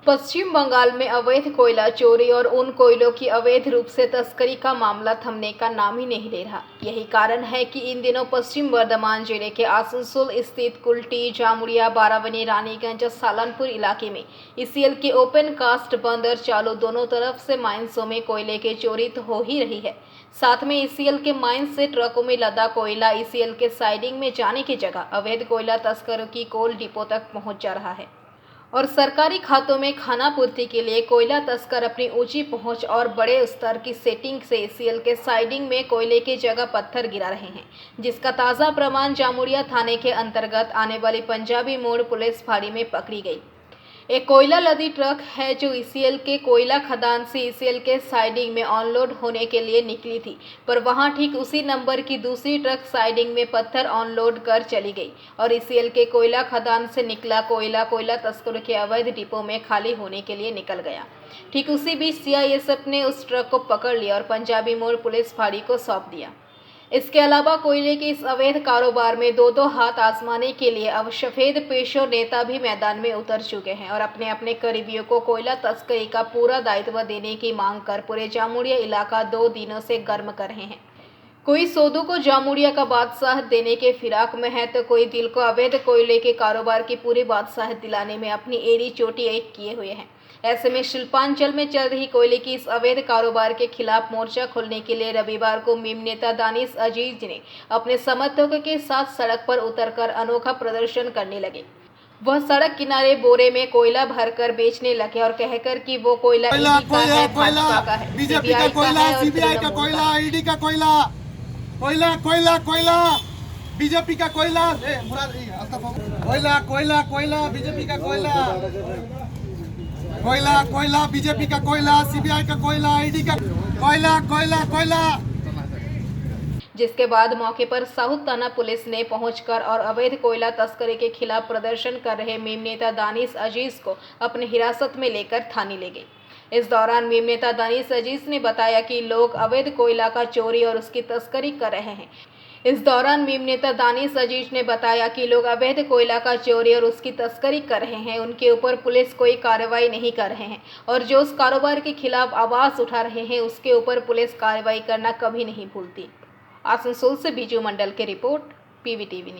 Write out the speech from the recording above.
पश्चिम बंगाल में अवैध कोयला चोरी और उन कोयलों की अवैध रूप से तस्करी का मामला थमने का नाम ही नहीं ले रहा। यही कारण है कि इन दिनों पश्चिम बर्धमान जिले के आसनसोल स्थित कुल्टी, जामुड़िया, बारावनी, रानीगंज और सालनपुर इलाके में ईसीएल के ओपन कास्ट बंदर चालू दोनों तरफ से माइंसों में कोयले की चोरी तो हो ही रही है, साथ में ईसीएल के माइंस से ट्रकों में लदा कोयला ईसीएल के साइडिंग में जाने की जगह अवैध कोयला तस्करों की कोल डिपो तक पहुंच जा रहा है और सरकारी खातों में खानापूर्ति के लिए कोयला तस्कर अपनी ऊंची पहुंच और बड़े स्तर की सेटिंग से ईसीएल के साइडिंग में कोयले की जगह पत्थर गिरा रहे हैं, जिसका ताज़ा प्रमाण जामुड़िया थाने के अंतर्गत आने वाली पंजाबी मोड़ पुलिस फाड़ी में पकड़ी गई। एक कोयला लदी ट्रक है जो ईसीएल के कोयला खदान से ईसीएल के साइडिंग में ऑनलोड होने के लिए निकली थी, पर वहां ठीक उसी नंबर की दूसरी ट्रक साइडिंग में पत्थर ऑनलोड कर चली गई और ईसीएल के कोयला खदान से निकला कोयला तस्करों के अवैध डिपो में खाली होने के लिए निकल गया। ठीक उसी बीच सीआईएसएफ ने उस ट्रक को पकड़ लिया और पंजाबी मोड़ पुलिस फाड़ी को सौंप दिया। इसके अलावा कोयले के इस अवैध कारोबार में दो हाथ आजमाने के लिए अब सफेद पेशों नेता भी मैदान में उतर चुके हैं और अपने अपने करीबियों को कोयला तस्करी का पूरा दायित्व देने की मांग कर पूरे जामुड़िया इलाका 2 दिनों से गर्म कर रहे हैं। कोई सौदों को जामुड़िया का बादशाह देने के फिराक में है तो कोई दिल को अवैध कोयले के कारोबार की पूरी बादशाह दिलाने में अपनी एड़ी चोटी एक किए हुए हैं। ऐसे में शिल्पांचल में चल रही कोयले की इस अवैध कारोबार के खिलाफ मोर्चा खोलने के लिए रविवार को मीम नेता दानिश अजीज ने अपने समर्थकों के साथ सड़क पर उतरकर अनोखा प्रदर्शन करने लगे। वह सड़क किनारे बोरे में कोयला भरकर बेचने लगे और कहकर कि वो कोयला ईडी का है, भाजपा का है, बीजेपी का कोयला, सीबीआई का कोयला, ईडी का कोयला, कोयला कोयला कोयला, बीजेपी का कोयला, कोयला कोयला कोयला, बीजेपी का कोयला, कोयला कोयला, बीजेपी का कोयला, सीबीआई का कोयला, ईडी का कोयला, कोयला कोयला। जिसके बाद मौके पर साउथ थाना पुलिस ने पहुंचकर और अवैध कोयला तस्करी के खिलाफ प्रदर्शन कर रहे मीम नेता दानिश अजीज को अपनी हिरासत में लेकर थाने ले गई। इस दौरान मीम नेता दानिश अजीज ने बताया कि लोग अवैध कोयला का चोरी और उसकी तस्करी कर रहे हैं। इस दौरान मीम नेता दानिश अजीज ने बताया कि लोग अवैध कोयला का चोरी और उसकी तस्करी कर रहे हैं, उनके ऊपर पुलिस कोई कार्रवाई नहीं कर रहे हैं और जो उस कारोबार के खिलाफ आवाज़ उठा रहे हैं उसके ऊपर पुलिस कार्रवाई करना कभी नहीं भूलती। आसनसोल से बीजू मंडल की रिपोर्ट, पीवीटीवी न्यूज़।